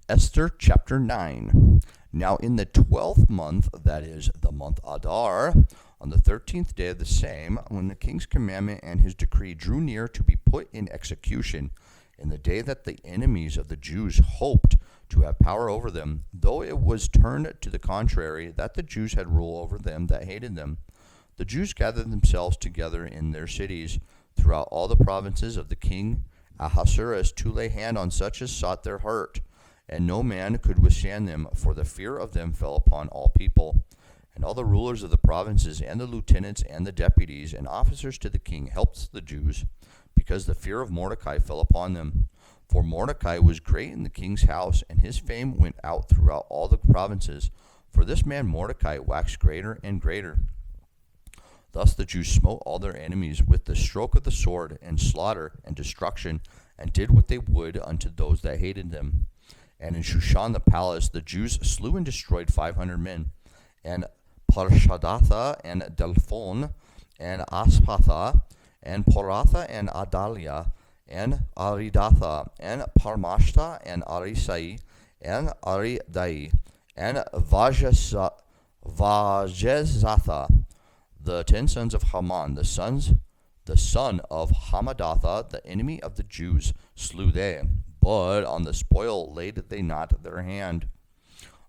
Esther chapter 9. Now in the 12th month, that is the month Adar, on the 13th day of the same, when the king's commandment and his decree drew near to be put in execution, in the day that the enemies of the Jews hoped to have power over them, though it was turned to the contrary, that the Jews had rule over them that hated them, the Jews gathered themselves together in their cities throughout all the provinces of the king Ahasuerus to lay hand on such as sought their hurt. And no man could withstand them, for the fear of them fell upon all people. And all the rulers of the provinces, and the lieutenants, and the deputies, and officers to the king helped the Jews, because the fear of Mordecai fell upon them. For Mordecai was great in the king's house, and his fame went out throughout all the provinces. For this man Mordecai waxed greater and greater. Thus the Jews smote all their enemies with the stroke of the sword, and slaughter, and destruction, and did what they would unto those that hated them. And in Shushan the palace the Jews slew and destroyed 500 men. And Parshadatha, and Delphon, and Aspatha, and Poratha, and Adalia, and Aridatha, and Parmashta, and Arisai, and Aridai, and Vajezatha, the 10 sons of Haman, the son of Hamadatha, the enemy of the Jews, slew they. But on the spoil laid they not their hand.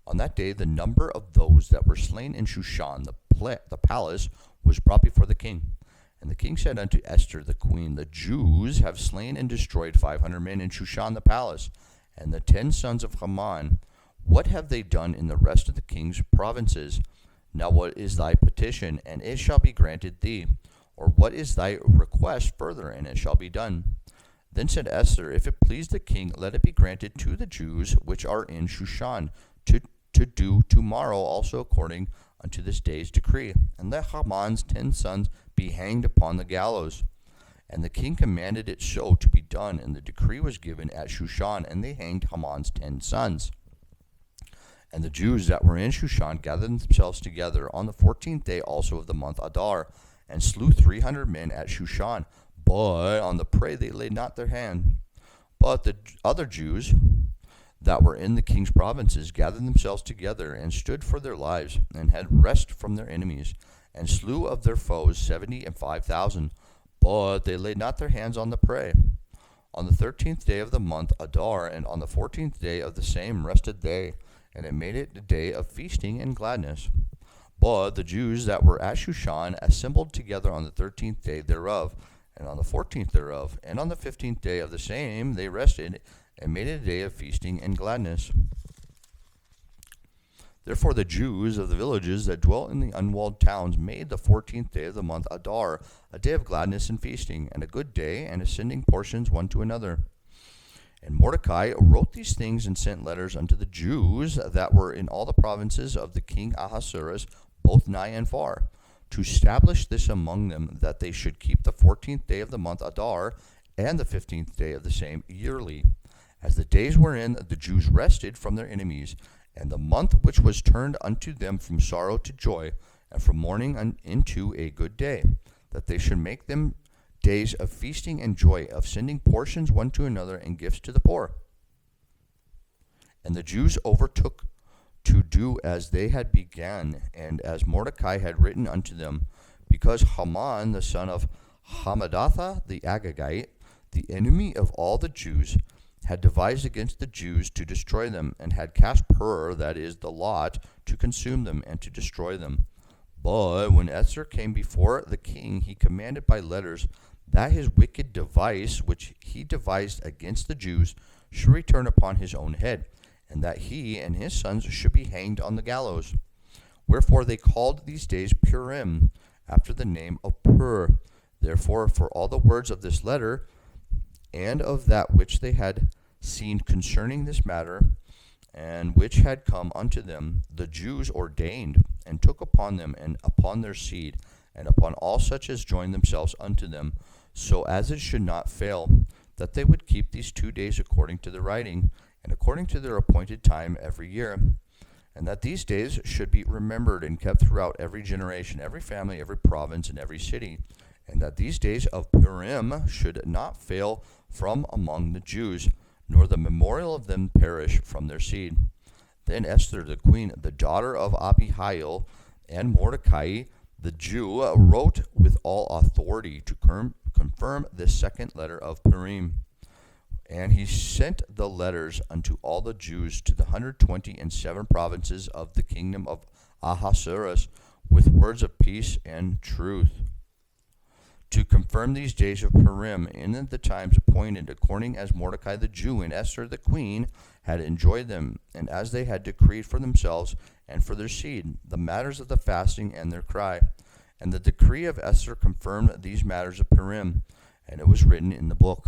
On that day the number of those that were slain in Shushan the palace was brought before the king. And the king said unto Esther the queen, The Jews have slain and destroyed 500 men in Shushan the palace, and the 10 sons of Haman. What have they done in the rest of the king's provinces? Now what is thy petition, and it shall be granted thee? Or what is thy request further, and it shall be done? Then said Esther, If it please the king, let it be granted to the Jews which are in Shushan to do tomorrow also according unto this day's decree, and let Haman's 10 sons be hanged upon the gallows. And the king commanded it so to be done, and the decree was given at Shushan, and they hanged Haman's 10 sons. And the Jews that were in Shushan gathered themselves together on the 14th day also of the month Adar, and slew 300 men at Shushan. But on the prey they laid not their hand. But the other Jews that were in the king's provinces gathered themselves together, and stood for their lives, and had rest from their enemies, and slew of their foes 75,000. But they laid not their hands on the prey. On the 13th day of the month Adar, and on the 14th day of the same rested they, and it made it a day of feasting and gladness. But the Jews that were at Shushan assembled together on the 13th day thereof, and on the 14th thereof, and on the 15th day of the same they rested, and made it a day of feasting and gladness. Therefore the Jews of the villages that dwelt in the unwalled towns made the 14th day of the month Adar a day of gladness and feasting, and a good day, and sending portions one to another. And Mordecai wrote these things and sent letters unto the Jews that were in all the provinces of the king Ahasuerus, both nigh and far, to establish this among them, that they should keep the 14th day of the month Adar, and the 15th day of the same yearly, as the days wherein the Jews rested from their enemies, and the month which was turned unto them from sorrow to joy, and from mourning into a good day, that they should make them days of feasting and joy, of sending portions one to another, and gifts to the poor. And the Jews overtook to do as they had begun, and as Mordecai had written unto them, because Haman the son of Hamadatha the Agagite, the enemy of all the Jews, had devised against the Jews to destroy them, and had cast pur, that is, the lot, to consume them and to destroy them. But when Esther came before the king, he commanded by letters that his wicked device, which he devised against the Jews, should return upon his own head, and that he and his sons should be hanged on the gallows. Wherefore they called these days Purim, after the name of Pur. Therefore, for all the words of this letter, and of that which they had seen concerning this matter, and which had come unto them, the Jews ordained, and took upon them, and upon their seed, and upon all such as joined themselves unto them, so as it should not fail, that they would keep these 2 days according to the writing, and according to their appointed time every year, and that these days should be remembered and kept throughout every generation, every family, every province, and every city, and that these days of Purim should not fail from among the Jews, nor the memorial of them perish from their seed. Then Esther the queen, the daughter of Abihail, and Mordecai the Jew, wrote with all authority to confirm this second letter of Purim. And he sent the letters unto all the Jews to the 127 provinces of the kingdom of Ahasuerus, with words of peace and truth, to confirm these days of Purim in the times appointed, according as Mordecai the Jew and Esther the queen had enjoyed them, and as they had decreed for themselves and for their seed, the matters of the fasting and their cry. And the decree of Esther confirmed these matters of Purim, and it was written in the book.